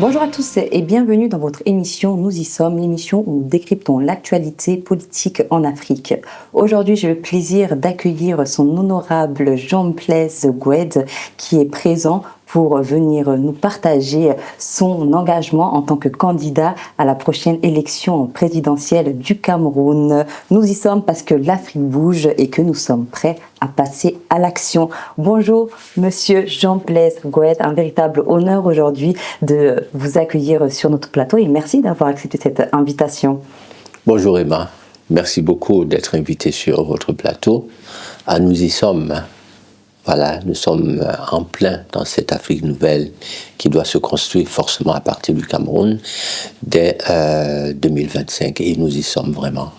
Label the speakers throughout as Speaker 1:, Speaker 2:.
Speaker 1: Bonjour à tous et bienvenue dans votre émission Nous y sommes, l'émission où nous décryptons l'actualité politique en Afrique. Aujourd'hui, j'ai le plaisir d'accueillir son honorable Jean-Blaise Goued qui est présent pour venir nous partager son engagement en tant que candidat à la prochaine élection présidentielle du Cameroun. Nous y sommes parce que l'Afrique bouge et que nous sommes prêts à passer à l'action. Bonjour, monsieur Jean-Blaise Goued, un véritable honneur aujourd'hui de vous accueillir sur notre plateau et merci d'avoir accepté cette invitation.
Speaker 2: Bonjour Emma, merci beaucoup d'être invité sur votre plateau. Nous y sommes. Voilà, nous sommes en plein dans cette Afrique nouvelle qui doit se construire forcément à partir du Cameroun dès 2025 et nous y sommes vraiment.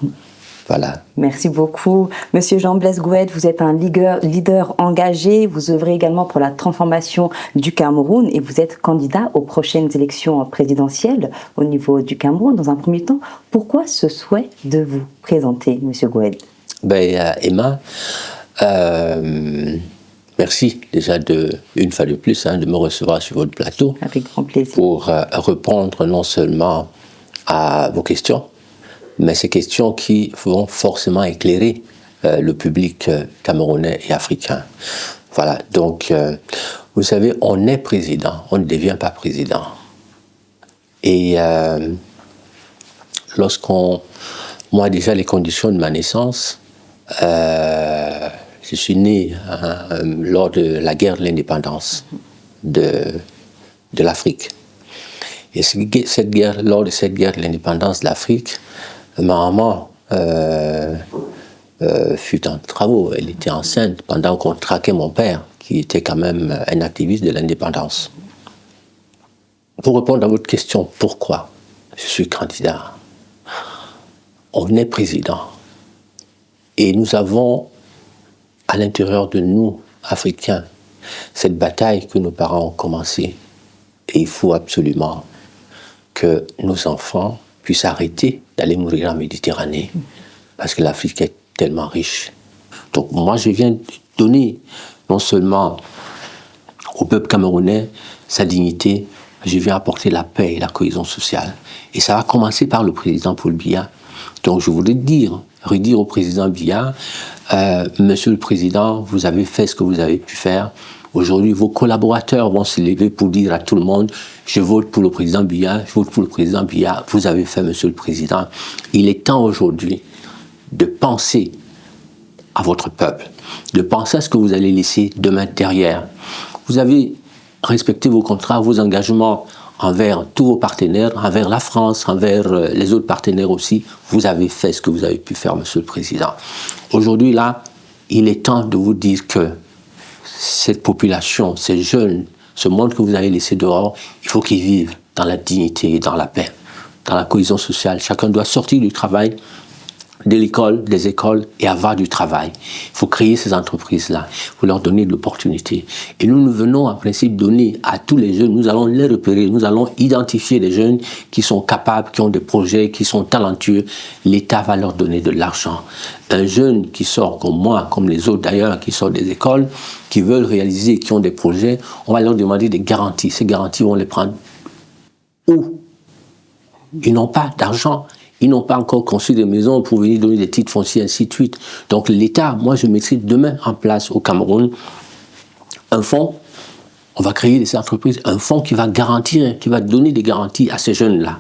Speaker 2: Voilà.
Speaker 1: Merci beaucoup. Monsieur Jean-Blaise Goued, vous êtes un leader engagé, vous œuvrez également pour la transformation du Cameroun et vous êtes candidat aux prochaines élections présidentielles au niveau du Cameroun. Dans un premier temps, pourquoi ce souhait de vous présenter, monsieur Goued?
Speaker 2: Emma, merci déjà une fois de plus de me recevoir sur votre plateau.
Speaker 1: Avec grand plaisir.
Speaker 2: Pour répondre non seulement à vos questions, mais ces questions qui vont forcément éclairer le public camerounais et africain. Voilà, donc vous savez, on est président, on ne devient pas président. Et moi déjà les conditions de ma naissance, je suis né lors de la guerre de l'indépendance de l'Afrique. Et lors de cette guerre de l'indépendance de l'Afrique, ma maman fut en travaux. Elle était enceinte pendant qu'on traquait mon père, qui était quand même un activiste de l'indépendance. Pour répondre à votre question, pourquoi je suis candidat? On est président. Et nous avons à l'intérieur de nous, Africains, cette bataille que nos parents ont commencée. Et il faut absolument que nos enfants puissent arrêter d'aller mourir en Méditerranée, parce que l'Afrique est tellement riche. Donc moi, je viens donner non seulement au peuple camerounais sa dignité, je viens apporter la paix et la cohésion sociale. Et ça va commencer par le président Paul Biya. Donc je voudrais redire au président Biya, Monsieur le Président, vous avez fait ce que vous avez pu faire. Aujourd'hui, vos collaborateurs vont se lever pour dire à tout le monde, je vote pour le président Biya, je vote pour le président Biya. Vous avez fait, Monsieur le Président. Il est temps aujourd'hui de penser à votre peuple, de penser à ce que vous allez laisser demain derrière. Vous avez respecté vos contrats, vos engagements envers tous vos partenaires, envers la France, envers les autres partenaires aussi. Vous avez fait ce que vous avez pu faire, Monsieur le Président. Aujourd'hui, là, il est temps de vous dire que cette population, ces jeunes, ce monde que vous avez laissé dehors, il faut qu'ils vivent dans la dignité et dans la paix, dans la cohésion sociale. Chacun doit sortir du travail, de l'école, des écoles et avoir du travail. Il faut créer ces entreprises-là, il faut leur donner de l'opportunité. Et nous venons en principe donner à tous les jeunes, nous allons les repérer, nous allons identifier les jeunes qui sont capables, qui ont des projets, qui sont talentueux. L'État va leur donner de l'argent. Un jeune qui sort comme moi, comme les autres d'ailleurs, qui sortent des écoles, qui veulent réaliser, qui ont des projets, on va leur demander des garanties. Ces garanties, on va les prendre où? Ils n'ont pas d'argent. Ils n'ont pas encore construit des maisons pour venir donner des titres fonciers, ainsi de suite. Donc l'État, moi je mettrai demain en place au Cameroun un fonds, on va créer des entreprises, un fonds qui va garantir, qui va donner des garanties à ces jeunes-là.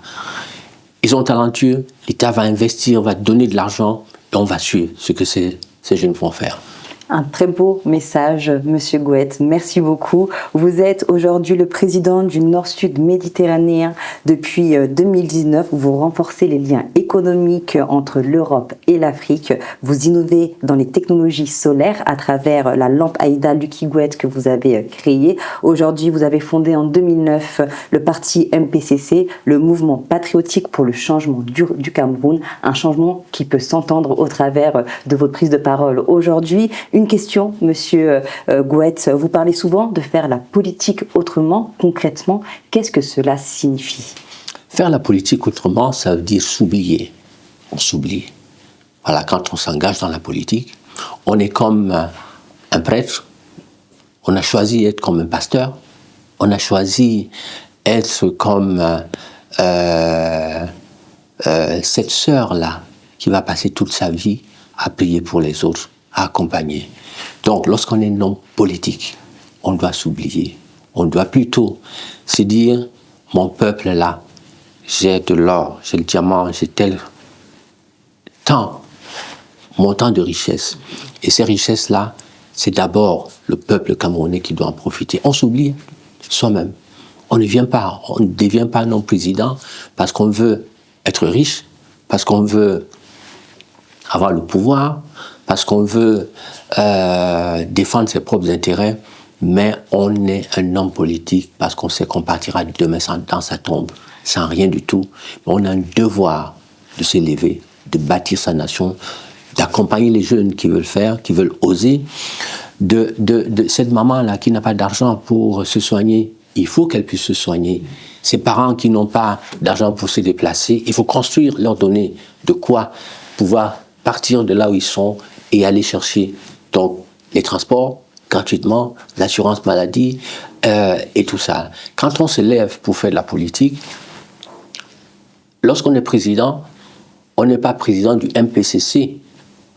Speaker 2: Ils sont talentueux, l'État va investir, va donner de l'argent et on va suivre ce que ces jeunes vont faire.
Speaker 1: Un très beau message, monsieur Goued. Merci beaucoup. Vous êtes aujourd'hui le président du Nord-Sud méditerranéen depuis 2019. Vous renforcez les liens économiques entre l'Europe et l'Afrique. Vous innovez dans les technologies solaires à travers la lampe Aïda Lucky Goued que vous avez créée. Aujourd'hui, vous avez fondé en 2009 le parti MPCC, le mouvement patriotique pour le changement du Cameroun. Un changement qui peut s'entendre au travers de votre prise de parole aujourd'hui. Une question, monsieur Goued, vous parlez souvent de faire la politique autrement. Concrètement, qu'est-ce que cela signifie?
Speaker 2: Faire la politique autrement, ça veut dire s'oublier. On s'oublie. Voilà, quand on s'engage dans la politique, on est comme un prêtre, on a choisi d'être comme un pasteur, on a choisi être comme cette sœur-là qui va passer toute sa vie à prier pour les autres, à accompagner. Donc, lorsqu'on est un homme politique, on doit s'oublier. On doit plutôt se dire, mon peuple est là, j'ai de l'or, j'ai le diamant, j'ai tel montant de richesses. Et ces richesses-là, c'est d'abord le peuple camerounais qui doit en profiter. On s'oublie soi-même. On ne devient pas un homme président parce qu'on veut être riche, parce qu'on veut avoir le pouvoir, parce qu'on veut défendre ses propres intérêts, mais on est un homme politique parce qu'on sait qu'on partira demain dans sa tombe, sans rien du tout. Mais on a un devoir de s'élever, de bâtir sa nation, d'accompagner les jeunes qui veulent faire, qui veulent oser, de cette maman-là qui n'a pas d'argent pour se soigner. Il faut qu'elle puisse se soigner. Ces parents qui n'ont pas d'argent pour se déplacer, il faut construire, leur donner de quoi pouvoir partir de là où ils sont et aller chercher donc les transports gratuitement, l'assurance maladie et tout ça. Quand on se lève pour faire de la politique, lorsqu'on est président, on n'est pas président du MPCC,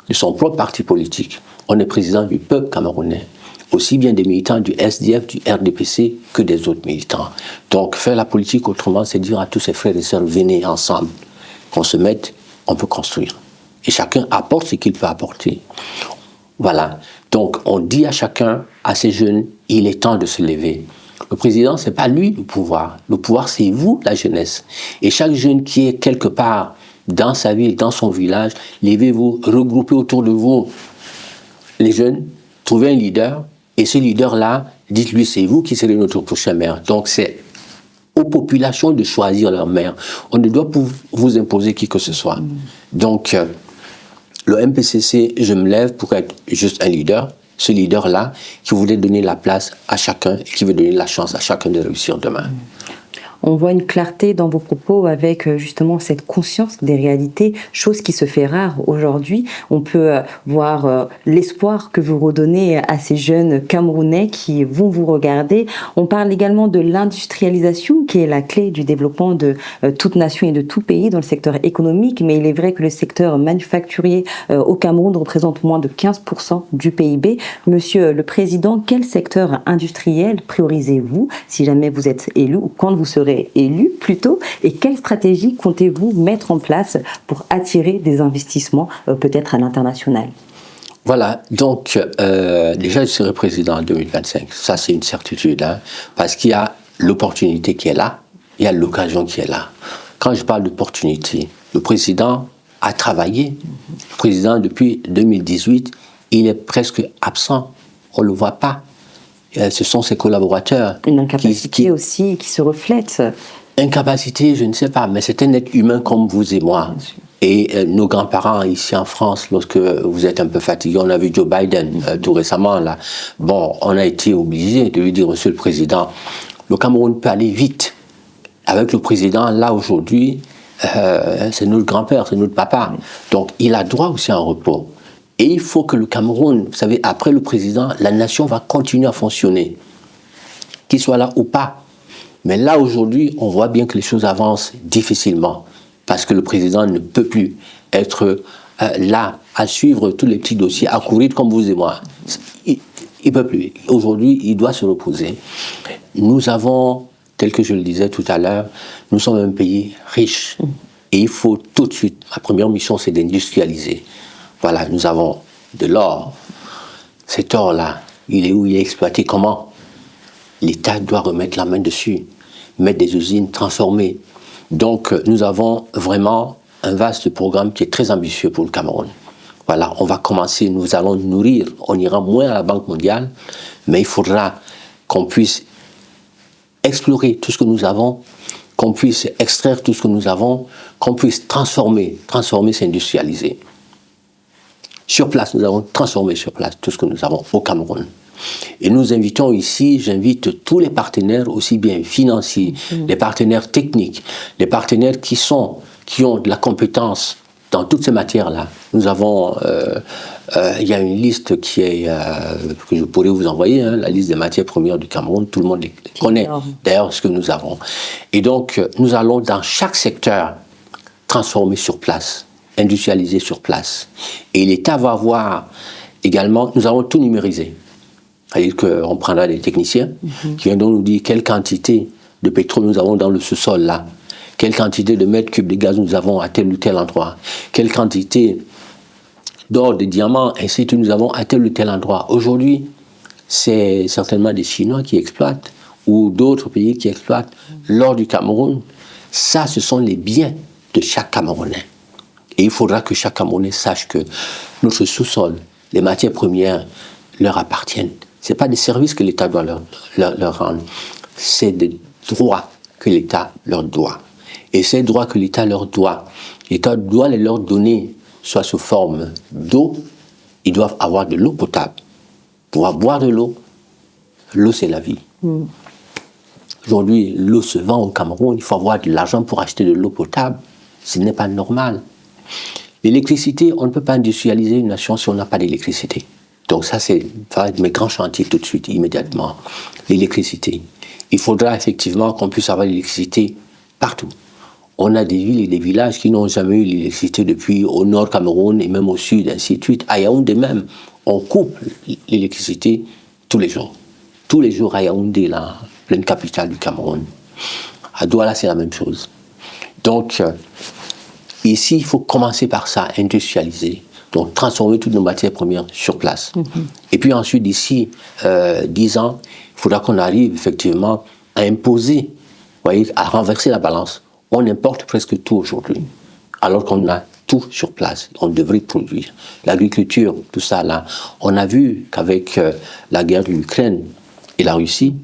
Speaker 2: de son propre parti politique. On est président du peuple camerounais, aussi bien des militants du SDF, du RDPC, que des autres militants. Donc faire la politique autrement, c'est dire à tous ses frères et sœurs, venez ensemble, qu'on se mette, on peut construire. Et chacun apporte ce qu'il peut apporter. Voilà. Donc on dit à chacun, à ces jeunes, il est temps de se lever. Le président, c'est pas lui le pouvoir. Le pouvoir, c'est vous, la jeunesse. Et chaque jeune qui est quelque part dans sa ville, dans son village, levez-vous, regroupez autour de vous les jeunes, trouvez un leader, et ce leader-là, dites-lui, c'est vous qui serez notre prochain maire. Donc c'est aux populations de choisir leur maire. On ne doit pas vous imposer qui que ce soit. Donc le MPCC, je me lève pour être juste un leader, ce leader-là qui voulait donner la place à chacun, qui veut donner la chance à chacun de réussir demain.
Speaker 1: On voit une clarté dans vos propos avec justement cette conscience des réalités, chose qui se fait rare aujourd'hui. On peut voir l'espoir que vous redonnez à ces jeunes Camerounais qui vont vous regarder. On parle également de l'industrialisation qui est la clé du développement de toute nation et de tout pays dans le secteur économique, mais il est vrai que le secteur manufacturier au Cameroun représente moins de 15% du PIB. Monsieur le Président, quel secteur industriel priorisez-vous si jamais vous êtes élu ou quand vous serez élu plutôt, et quelle stratégie comptez-vous mettre en place pour attirer des investissements peut-être à l'international?
Speaker 2: Voilà, donc déjà je serai président en 2025, ça c'est une certitude, hein, parce qu'il y a l'opportunité qui est là, il y a l'occasion qui est là. Quand je parle d'opportunité, le président a travaillé, le président depuis 2018, il est presque absent, on ne le voit pas. Ce sont ses collaborateurs.
Speaker 1: Une incapacité aussi qui se reflète.
Speaker 2: Incapacité, je ne sais pas, mais c'est un être humain comme vous et moi. Et nos grands-parents ici en France, lorsque vous êtes un peu fatigué, on a vu Joe Biden tout récemment, là. Bon, on a été obligé de lui dire, Monsieur le Président, le Cameroun peut aller vite. Avec le Président, là aujourd'hui, c'est notre grand-père, c'est notre papa. Donc il a droit aussi à un repos. Et il faut que le Cameroun, vous savez, après le président, la nation va continuer à fonctionner. Qu'il soit là ou pas. Mais là, aujourd'hui, on voit bien que les choses avancent difficilement. Parce que le président ne peut plus être là à suivre tous les petits dossiers, à courir comme vous et moi. Il ne peut plus. Aujourd'hui, il doit se reposer. Nous avons, tel que je le disais tout à l'heure, nous sommes un pays riche. Et il faut tout de suite, la première mission, c'est d'industrialiser. Voilà, nous avons de l'or. Cet or-là, il est où? Il est exploité comment? L'État doit remettre la main dessus, mettre des usines transformées. Donc, nous avons vraiment un vaste programme qui est très ambitieux pour le Cameroun. Voilà, on va commencer, nous allons nourrir, on ira moins à la Banque mondiale, mais il faudra qu'on puisse explorer tout ce que nous avons, qu'on puisse extraire tout ce que nous avons, qu'on puisse transformer, s'industrialiser. Sur place, nous avons transformé sur place tout ce que nous avons au Cameroun. Et nous invitons ici, j'invite tous les partenaires, aussi bien financiers, les partenaires techniques, les partenaires qui ont de la compétence dans toutes ces matières-là. Nous avons il y a une liste qui est, que je pourrais vous envoyer, hein, la liste des matières premières du Cameroun, tout le monde les connaît, d'ailleurs, ce que nous avons. Et donc, nous allons dans chaque secteur transformer sur place, industrialiser sur place. Et l'État va avoir également, nous allons tout numériser. C'est-à-dire qu'on prendra des techniciens qui viendront nous dire quelle quantité de pétrole nous avons dans le sous-sol là, quelle quantité de mètres cubes de gaz nous avons à tel ou tel endroit, quelle quantité d'or, de diamants, ainsi que nous avons à tel ou tel endroit. Aujourd'hui, c'est certainement des Chinois qui exploitent ou d'autres pays qui exploitent l'or du Cameroun. Ça, ce sont les biens de chaque Camerounais. Et il faudra que chaque Camerounais sache que notre sous-sol, les matières premières, leur appartiennent. Ce n'est pas des services que l'État doit leur rendre, c'est des droits que l'État leur doit. Et ces droits que l'État leur doit, l'État doit les leur donner, soit sous forme d'eau, ils doivent avoir de l'eau potable, pouvoir boire de l'eau. L'eau, c'est la vie. Aujourd'hui, l'eau se vend au Cameroun, il faut avoir de l'argent pour acheter de l'eau potable. Ce n'est pas normal. L'électricité, on ne peut pas industrialiser une nation si on n'a pas d'électricité. Donc ça, c'est mes grands chantiers tout de suite, immédiatement. L'électricité. Il faudra effectivement qu'on puisse avoir l'électricité partout. On a des villes et des villages qui n'ont jamais eu l'électricité depuis au nord Cameroun et même au sud, ainsi de suite. À Yaoundé même, on coupe l'électricité tous les jours. Tous les jours à Yaoundé, la pleine capitale du Cameroun. À Douala, c'est la même chose. Donc, ici, il faut commencer par ça, industrialiser. Donc, transformer toutes nos matières premières sur place. Et puis ensuite, d'ici 10 ans, il faudra qu'on arrive effectivement à imposer, voyez, à renverser la balance. On importe presque tout aujourd'hui, alors qu'on a tout sur place. On devrait produire. L'agriculture, tout ça là. On a vu qu'avec la guerre de l'Ukraine et la Russie,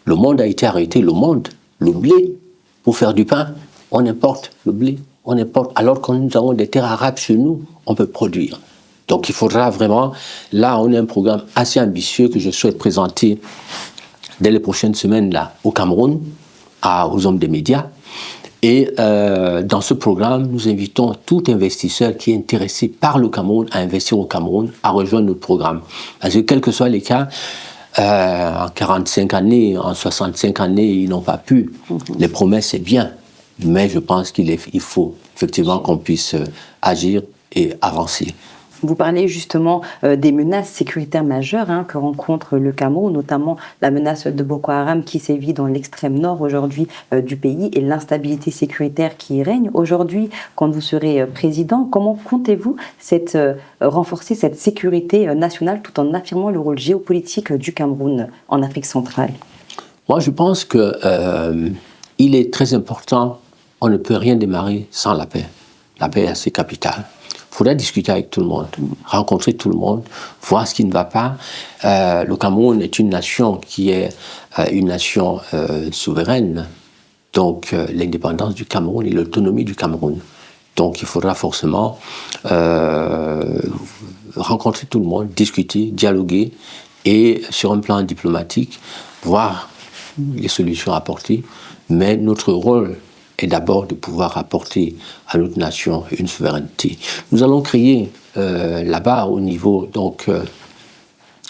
Speaker 2: le monde a été arrêté. Le monde, le blé, pour faire du pain, on importe le blé. On importe, alors que nous avons des terres arables chez nous, on peut produire. Donc il faudra vraiment, là on a un programme assez ambitieux que je souhaite présenter dès les prochaines semaines là, au Cameroun, aux hommes des médias. Et dans ce programme, nous invitons tout investisseur qui est intéressé par le Cameroun à investir au Cameroun, à rejoindre notre programme. Parce que quels que soient les cas, en 45 années, en 65 années, ils n'ont pas pu. Les promesses, c'est bien. Mais je pense qu'il faut effectivement qu'on puisse agir et avancer.
Speaker 1: Vous parlez justement des menaces sécuritaires majeures que rencontre le Cameroun, notamment la menace de Boko Haram qui sévit dans l'extrême nord aujourd'hui du pays et l'instabilité sécuritaire qui y règne. Aujourd'hui, quand vous serez président, comment comptez-vous renforcer cette sécurité nationale tout en affirmant le rôle géopolitique du Cameroun en Afrique centrale?
Speaker 2: Moi, je pense qu'il est très important, on ne peut rien démarrer sans la paix. La paix est assez capitale. Il faudra discuter avec tout le monde, rencontrer tout le monde, voir ce qui ne va pas. Le Cameroun est une nation qui est une nation souveraine. Donc l'indépendance du Cameroun et l'autonomie du Cameroun. Donc il faudra forcément rencontrer tout le monde, discuter, dialoguer et sur un plan diplomatique, voir les solutions à apporter. Mais notre rôle est d'abord de pouvoir apporter à notre nation une souveraineté. Nous allons créer là-bas au niveau, donc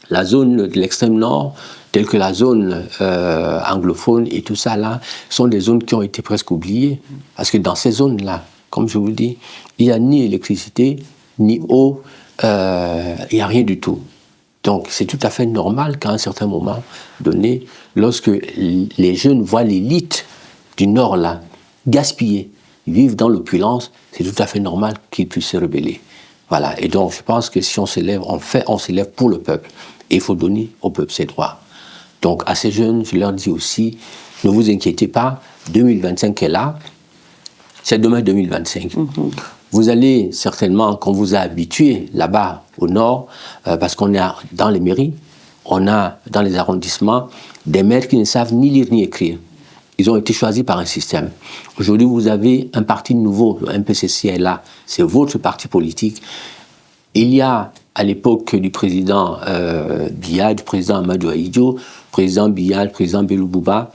Speaker 2: la zone de l'extrême nord, telle que la zone anglophone et tout ça là, sont des zones qui ont été presque oubliées. Parce que dans ces zones-là, comme je vous le dis, il n'y a ni électricité, ni eau, il n'y a rien du tout. Donc c'est tout à fait normal qu'à un certain moment donné, lorsque les jeunes voient l'élite du nord là, gaspiller, ils vivent dans l'opulence, c'est tout à fait normal qu'ils puissent se rebeller. Voilà. Et donc, je pense que si on s'élève, on s'élève pour le peuple. Et il faut donner au peuple ses droits. Donc, à ces jeunes, je leur dis aussi, ne vous inquiétez pas, 2025 est là, c'est demain 2025. Vous allez certainement, qu'on vous a habitué là-bas au nord, parce qu'on a dans les mairies, on a dans les arrondissements des maires qui ne savent ni lire ni écrire. Ils ont été choisis par un système. Aujourd'hui, vous avez un parti nouveau, le MPCC est là, c'est votre parti politique. Il y a, à l'époque du président Biya, du président Amadou Ahidjo, président Biya, le président Belou Bouba,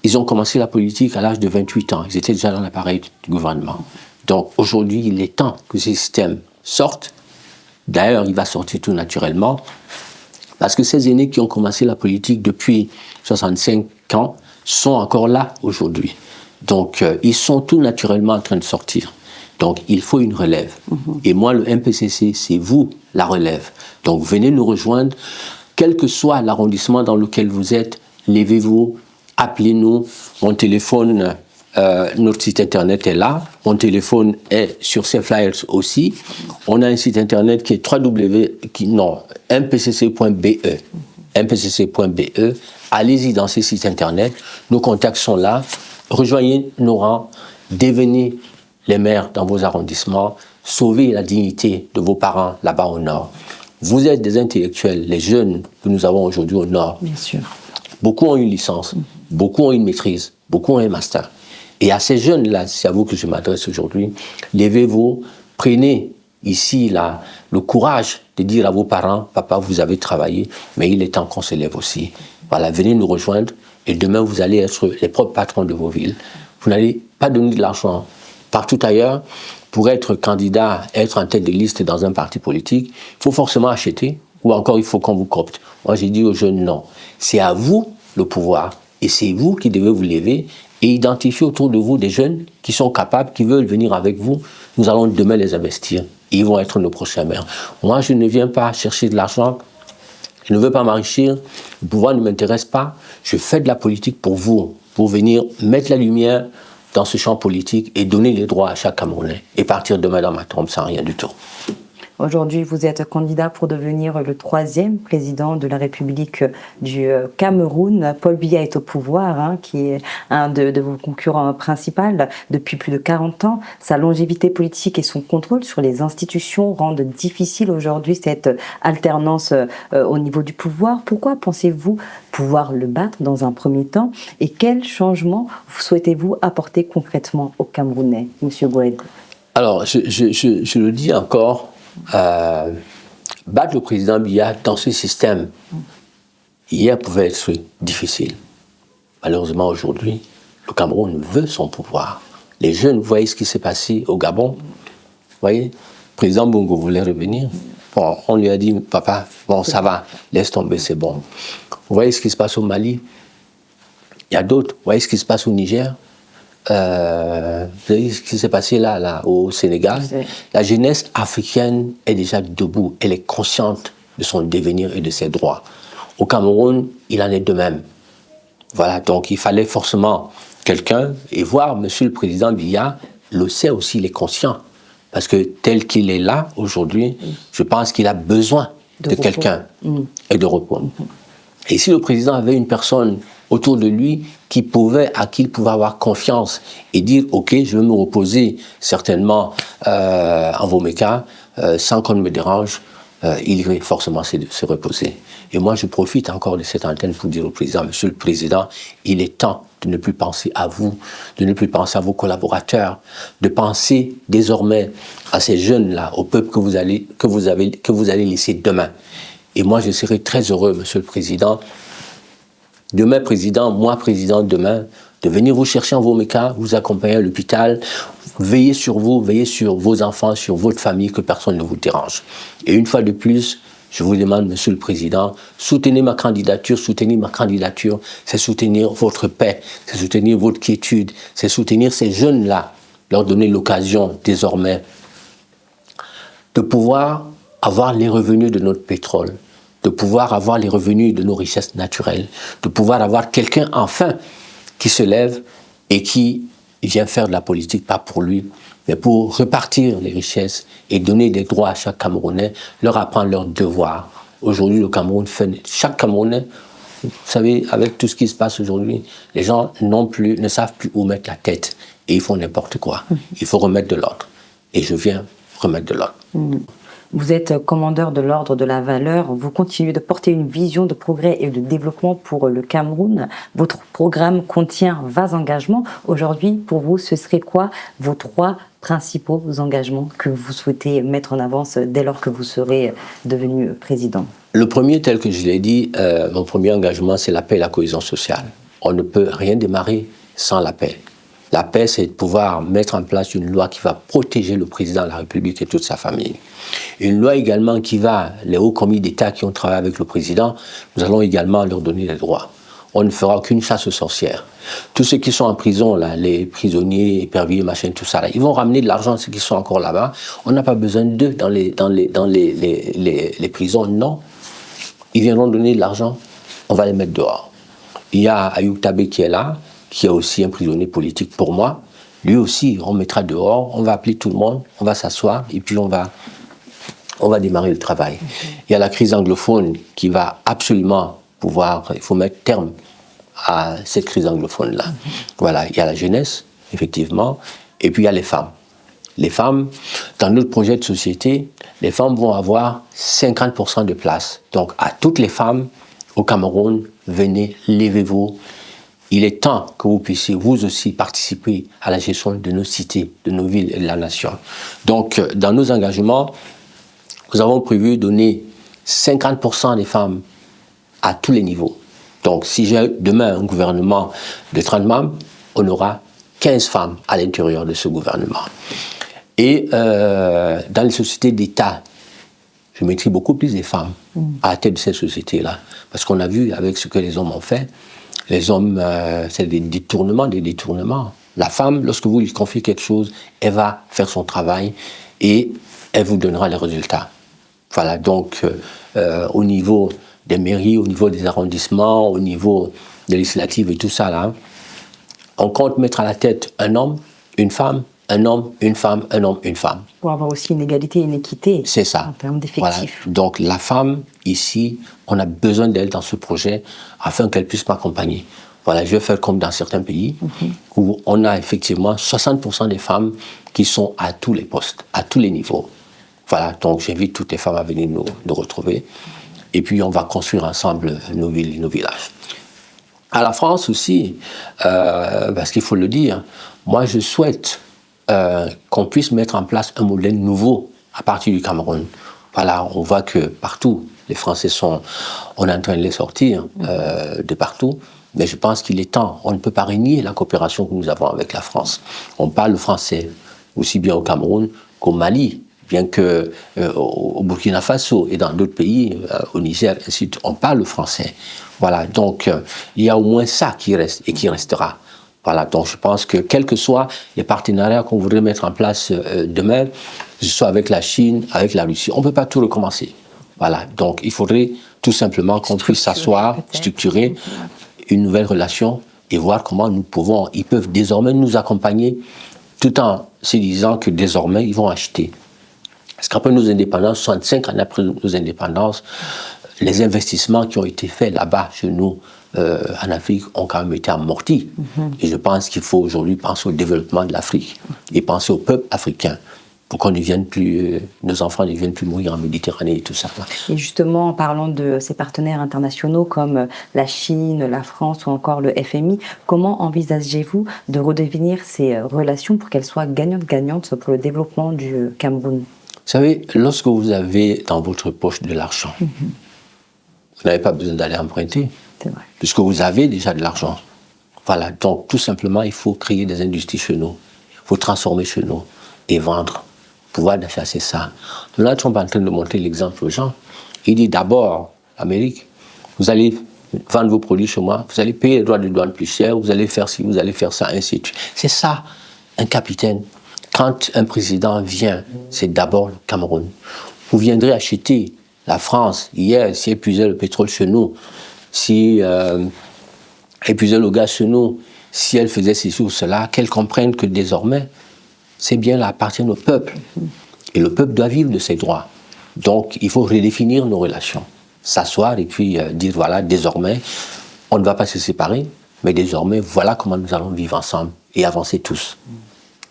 Speaker 2: ils ont commencé la politique à l'âge de 28 ans. Ils étaient déjà dans l'appareil du gouvernement. Donc aujourd'hui, il est temps que ce système sorte D'ailleurs, il va sortir tout naturellement, parce que ces aînés qui ont commencé la politique depuis 65 ans sont encore là aujourd'hui. Donc, ils sont tout naturellement en train de sortir. Donc, il faut une relève. Et moi, le MPCC, c'est vous, la relève. Donc, venez nous rejoindre, quel que soit l'arrondissement dans lequel vous êtes, levez-vous, appelez-nous. Mon téléphone, notre site internet est là. Mon téléphone est sur ces flyers aussi. On a un site internet qui est mpcc.be. mpcc.be. Allez-y dans ces sites internet. Nos contacts sont là. Rejoignez nos rangs. Devenez les maires dans vos arrondissements. Sauvez la dignité de vos parents là-bas au nord. Vous êtes des intellectuels, les jeunes que nous avons aujourd'hui au nord.
Speaker 1: Bien sûr.
Speaker 2: Beaucoup ont une licence, beaucoup ont une maîtrise, beaucoup ont un master. Et à ces jeunes-là, c'est à vous que je m'adresse aujourd'hui, levez-vous, prenez ici là, le courage de dire à vos parents, papa, vous avez travaillé, mais il est temps qu'on se lève aussi. Voilà, venez nous rejoindre et demain, vous allez être les propres patrons de vos villes. Vous n'allez pas donner de l'argent partout ailleurs. Pour être candidat, être en tête de liste dans un parti politique, il faut forcément acheter ou encore il faut qu'on vous copte. Moi, j'ai dit aux jeunes, non. C'est à vous le pouvoir et c'est vous qui devez vous lever et identifier autour de vous des jeunes qui sont capables, qui veulent venir avec vous. Nous allons demain les investir et ils vont être nos prochains maires. Moi, je ne viens pas chercher de l'argent. Je ne veux pas m'enrichir. Le pouvoir ne m'intéresse pas. Je fais de la politique pour vous, pour venir mettre la lumière dans ce champ politique et donner les droits à chaque Camerounais et partir demain dans ma tombe sans rien du tout.
Speaker 1: Aujourd'hui, vous êtes candidat pour devenir le 3e président de la République du Cameroun. Paul Biya est au pouvoir, qui est un de vos concurrents principaux depuis plus de 40 ans. Sa longévité politique et son contrôle sur les institutions rendent difficile aujourd'hui cette alternance au niveau du pouvoir. Pourquoi pensez-vous pouvoir le battre dans un premier temps et quels changements souhaitez-vous apporter concrètement aux Camerounais, M. Goued?
Speaker 2: Alors, je le dis encore, battre le président Biya dans ce système, hier pouvait être difficile. Malheureusement, aujourd'hui, le Cameroun veut son pouvoir. Les jeunes, vous voyez ce qui s'est passé au Gabon. Vous voyez, le président Bongo voulait revenir. Bon, on lui a dit, papa, bon, ça va, laisse tomber, c'est bon. Vous voyez ce qui se passe au Mali. Il y a d'autres. Vous voyez ce qui se passe au Niger. Vous voyez ce qui s'est passé là au Sénégal. La jeunesse africaine est déjà debout. Elle est consciente de son devenir et de ses droits. Au Cameroun, il en est de même. Voilà, donc il fallait forcément quelqu'un, et voir Monsieur le Président Biya le sait aussi, il est conscient. Parce que tel qu'il est là aujourd'hui, je pense qu'il a besoin de quelqu'un et de repos. Et si le président avait une personne autour de lui à qui il pouvait avoir confiance et dire « Ok, je vais me reposer certainement en Voméka, sans qu'on ne me dérange », il irait forcément se reposer. Et moi, je profite encore de cette antenne pour dire au président « Monsieur le Président, il est temps de ne plus penser à vous, de ne plus penser à vos collaborateurs, de penser désormais à ces jeunes-là, au peuple que vous allez laisser demain. » Et moi, je serai très heureux, Monsieur le Président, demain président, moi président demain, de venir vous chercher en Voméka, vous accompagner à l'hôpital, veiller sur vous, veiller sur vos enfants, sur votre famille, que personne ne vous dérange. Et une fois de plus, je vous demande, Monsieur le Président, soutenez ma candidature. Soutenir ma candidature, c'est soutenir votre paix, c'est soutenir votre quiétude, c'est soutenir ces jeunes-là, leur donner l'occasion désormais de pouvoir avoir les revenus de notre pétrole, de pouvoir avoir les revenus de nos richesses naturelles, de pouvoir avoir quelqu'un enfin qui se lève et qui vient faire de la politique, pas pour lui, mais pour repartir les richesses et donner des droits à chaque Camerounais, leur apprendre leurs devoirs. Aujourd'hui, le Cameroun chaque Camerounais, vous savez, avec tout ce qui se passe aujourd'hui, les gens ne savent plus où mettre la tête et ils font n'importe quoi. Il faut remettre de l'ordre. Et je viens remettre de l'ordre.
Speaker 1: Vous êtes commandeur de l'ordre de la valeur, vous continuez de porter une vision de progrès et de développement pour le Cameroun. Votre programme contient 20 engagements. Aujourd'hui, pour vous, ce serait quoi vos 3 principaux engagements que vous souhaitez mettre en avance dès lors que vous serez devenu président?
Speaker 2: Le premier, tel que je l'ai dit, mon premier engagement, c'est la paix et la cohésion sociale. On ne peut rien démarrer sans la paix. La paix, c'est de pouvoir mettre en place une loi qui va protéger le président de la République et toute sa famille. Une loi également qui va, les hauts commis d'État qui ont travaillé avec le président, nous allons également leur donner des droits. On ne fera aucune chasse aux sorcières. Tous ceux qui sont en prison, là, les prisonniers, éperviers, machin, tout ça, là, ils vont ramener de l'argent, ceux qui sont encore là-bas. On n'a pas besoin d'eux dans les prisons, non. Ils viendront donner de l'argent, on va les mettre dehors. Il y a Ayoub Tabé qui est là, qui est aussi un prisonnier politique pour moi. Lui aussi, on mettra dehors, on va appeler tout le monde, on va s'asseoir et puis on va démarrer le travail. Il y a la crise anglophone qui va absolument pouvoir, il faut mettre terme à cette crise anglophone-là. Voilà, il y a la jeunesse, effectivement, et puis il y a les femmes. Les femmes, dans notre projet de société, les femmes vont avoir 50% de place. Donc, à toutes les femmes au Cameroun, venez, levez-vous. Il est temps que vous puissiez, vous aussi, participer à la gestion de nos cités, de nos villes et de la nation. Donc, dans nos engagements, nous avons prévu donner 50% des femmes à tous les niveaux. Donc, si j'ai demain un gouvernement de 30 membres, on aura 15 femmes à l'intérieur de ce gouvernement. Et dans les sociétés d'État, je mettrai beaucoup plus des femmes à la tête de ces sociétés-là. Parce qu'on a vu avec ce que les hommes ont fait, les hommes, c'est des détournements. La femme, lorsque vous lui confiez quelque chose, elle va faire son travail et elle vous donnera les résultats. Voilà, donc au niveau des mairies, au niveau des arrondissements, au niveau des législatives et tout ça, là, on compte mettre à la tête un homme, une femme, un homme, une femme, un homme, une femme.
Speaker 1: Pour avoir aussi une égalité et une équité.
Speaker 2: C'est ça.
Speaker 1: En termes d'effectifs.
Speaker 2: Voilà. Donc la femme, ici, on a besoin d'elle dans ce projet afin qu'elle puisse m'accompagner. Voilà, je vais faire comme dans certains pays où on a effectivement 60% des femmes qui sont à tous les postes, à tous les niveaux. Voilà, donc j'invite toutes les femmes à venir nous retrouver. Et puis on va construire ensemble nos villes et nos villages. À la France aussi, parce qu'il faut le dire, moi je souhaite qu'on puisse mettre en place un modèle nouveau à partir du Cameroun. Voilà, on voit que partout, les Français on est en train de les sortir de partout, mais je pense qu'il est temps, on ne peut pas renier la coopération que nous avons avec la France. On parle français, aussi bien au Cameroun qu'au Mali, bien que au Burkina Faso et dans d'autres pays, au Niger, ainsi de suite, on parle français. Voilà, donc il y a au moins ça qui reste et qui restera. Voilà, donc je pense que quels que soient les partenariats qu'on voudrait mettre en place demain, que ce soit avec la Chine, avec la Russie, on ne peut pas tout recommencer. Voilà, donc il faudrait tout simplement qu'on puisse s'asseoir, structurer une nouvelle relation et voir comment ils peuvent désormais nous accompagner tout en se disant que désormais ils vont acheter. Parce qu'après nos indépendances, 65 ans après nos indépendances, les investissements qui ont été faits là-bas chez nous, en Afrique, ont quand même été amortis. Et je pense qu'il faut aujourd'hui penser au développement de l'Afrique et penser au peuple africain pour qu'on nos enfants ne viennent plus mourir en Méditerranée et tout ça.
Speaker 1: Et justement, en parlant de ces partenaires internationaux comme la Chine, la France ou encore le FMI, comment envisagez-vous de redevenir ces relations pour qu'elles soient gagnantes-gagnantes pour le développement du Cameroun ?
Speaker 2: Vous savez, lorsque vous avez dans votre poche de l'argent, vous n'avez pas besoin d'aller emprunter, puisque vous avez déjà de l'argent. Voilà, donc tout simplement, il faut créer des industries chez nous, il faut transformer chez nous et vendre. Pouvoir d'achat, c'est ça. Donald Trump est en train de montrer l'exemple aux gens. Il dit d'abord, l'Amérique, vous allez vendre vos produits chez moi, vous allez payer les droits de douane plus cher, vous allez faire ci, vous allez faire ça, ainsi de suite. C'est ça, un capitaine. Quand un président vient, c'est d'abord le Cameroun. Vous viendrez acheter la France, hier, si elle puisait le pétrole chez nous, si elle puisait le gaz chez nous, si elle faisait ceci ou cela, qu'elle comprenne que désormais, ces biens-là appartiennent au peuple. Et le peuple doit vivre de ses droits. Donc, il faut redéfinir nos relations. S'asseoir et puis dire, voilà, désormais, on ne va pas se séparer, mais désormais, voilà comment nous allons vivre ensemble et avancer tous.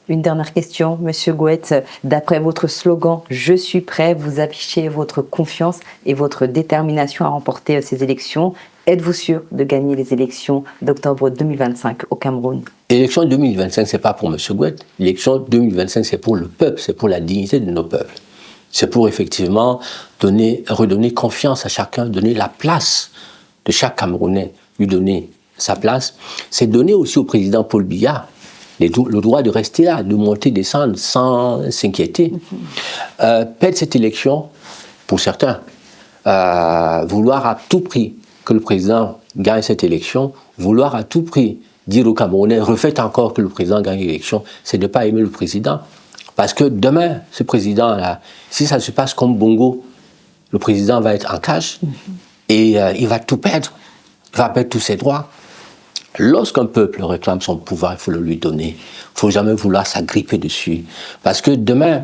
Speaker 1: Une dernière question, Monsieur Gouet. D'après votre slogan « Je suis prêt », vous affichez votre confiance et votre détermination à remporter ces élections. Êtes-vous sûr de gagner les élections d'octobre 2025 au Cameroun ?
Speaker 2: L'élection 2025, ce n'est pas pour M. Gouet. L'élection 2025, c'est pour le peuple, c'est pour la dignité de nos peuples. C'est pour effectivement redonner confiance à chacun, donner la place de chaque Camerounais, lui donner sa place. C'est donner aussi au président Paul Biya le droit de rester là, de monter, descendre sans s'inquiéter. Perdre cette élection, pour certains, vouloir à tout prix que le président gagne cette élection, vouloir à tout prix dire aux Camerounais, refaites encore que le président gagne l'élection, c'est de ne pas aimer le président. Parce que demain, ce président-là, si ça se passe comme Bongo, le président va être en cage et il va tout perdre. Il va perdre tous ses droits. Lorsqu'un peuple réclame son pouvoir, il faut le lui donner. Il ne faut jamais vouloir s'agripper dessus. Parce que demain,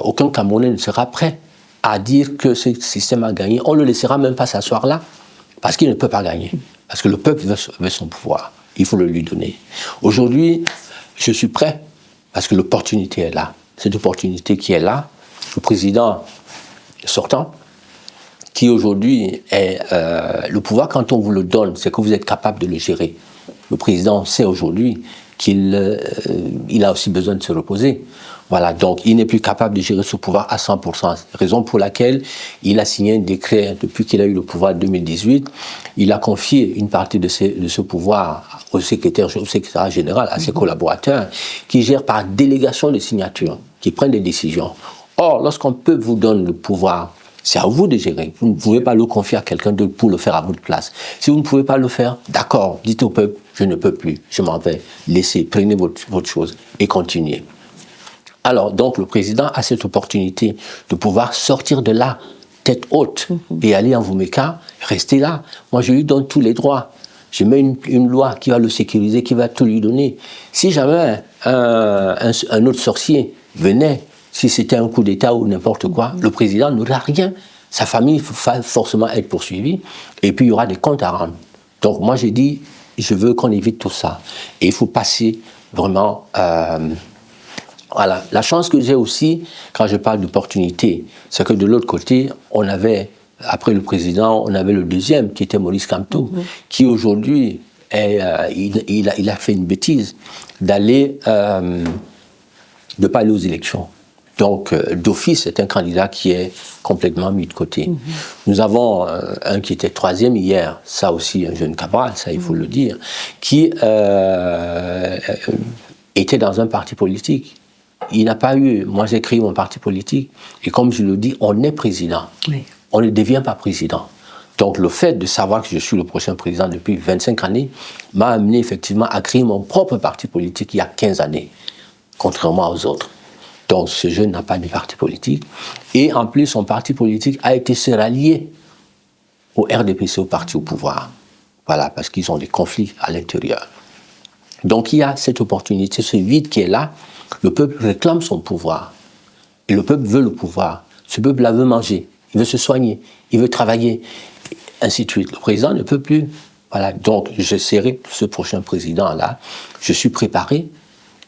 Speaker 2: aucun Camerounais ne sera prêt à dire que ce système a gagné. On ne le laissera même pas s'asseoir là, parce qu'il ne peut pas gagner. Parce que le peuple veut son pouvoir. Il faut le lui donner. Aujourd'hui, je suis prêt, parce que l'opportunité est là. Cette opportunité qui est là, le président sortant, qui aujourd'hui est le pouvoir, quand on vous le donne, c'est que vous êtes capable de le gérer. Le président sait aujourd'hui qu'il a aussi besoin de se reposer. Voilà, donc il n'est plus capable de gérer ce pouvoir à 100%. Raison pour laquelle il a signé un décret depuis qu'il a eu le pouvoir en 2018. Il a confié une partie de ce pouvoir au secrétaire général, à ses collaborateurs, qui gèrent par délégation de signature, qui prennent des décisions. Or, lorsqu'on peut vous donner le pouvoir, c'est à vous de gérer. Vous ne pouvez pas le confier à quelqu'un d'autre pour le faire à votre place. Si vous ne pouvez pas le faire, d'accord, dites au peuple, je ne peux plus, je m'en vais. Laissez, prenez votre chose et continuez. Alors, donc, le président a cette opportunité de pouvoir sortir de là, tête haute, et aller en Vumeka, rester là. Moi, je lui donne tous les droits. Je mets une loi qui va le sécuriser, qui va tout lui donner. Si jamais un autre sorcier venait, si c'était un coup d'État ou n'importe quoi, le président n'aura rien. Sa famille va forcément être poursuivie, et puis il y aura des comptes à rendre. Donc, moi, j'ai dit, je veux qu'on évite tout ça. Et il faut passer vraiment... Voilà. La chance que j'ai aussi, quand je parle d'opportunité, c'est que de l'autre côté, on avait, après le président, on avait le deuxième, qui était Maurice Kamto, qui aujourd'hui, il a fait une bêtise d'aller, de pas aller aux élections. Donc, d'office, c'est un candidat qui est complètement mis de côté. Nous avons un qui était troisième hier, ça aussi, un jeune Cabral, ça il faut le dire, qui était dans un parti politique. Il n'a pas eu... Moi, j'ai créé mon parti politique. Et comme je le dis, on est président. Oui. On ne devient pas président. Donc, le fait de savoir que je suis le prochain président depuis 25 années m'a amené effectivement à créer mon propre parti politique il y a 15 années, contrairement aux autres. Donc, ce jeune n'a pas de parti politique. Et en plus, son parti politique a été se rallier au RDPC, au parti au pouvoir. Voilà, parce qu'ils ont des conflits à l'intérieur. Donc, il y a cette opportunité, ce vide qui est là. Le peuple réclame son pouvoir. Et le peuple veut le pouvoir. Ce peuple-là veut manger, il veut se soigner, il veut travailler, ainsi de suite. Le président ne peut plus. Voilà. Donc, je serai ce prochain président-là. Je suis préparé.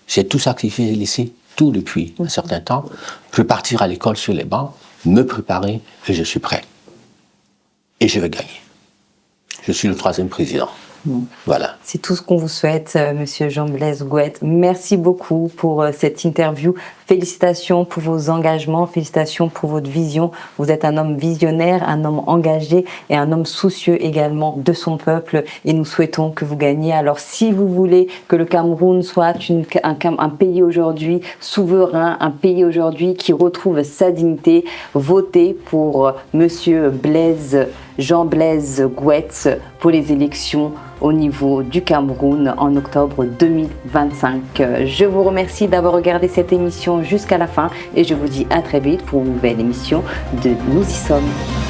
Speaker 2: J'ai tout sacrifié et laissé, tout depuis un certain temps. Je vais partir à l'école sur les bancs, me préparer, et je suis prêt. Et je vais gagner. Je suis le troisième président. Voilà.
Speaker 1: C'est tout ce qu'on vous souhaite, Monsieur Jean-Blaise Gouette. Merci beaucoup pour cette interview. Félicitations pour vos engagements, félicitations pour votre vision. Vous êtes un homme visionnaire, un homme engagé et un homme soucieux également de son peuple. Et nous souhaitons que vous gagniez. Alors, si vous voulez que le Cameroun soit un pays aujourd'hui souverain, un pays aujourd'hui qui retrouve sa dignité, votez pour Monsieur Jean-Blaise Gouette pour les élections au niveau du Cameroun en octobre 2025. Je vous remercie d'avoir regardé cette émission jusqu'à la fin et je vous dis à très vite pour une nouvelle émission de Nous y sommes.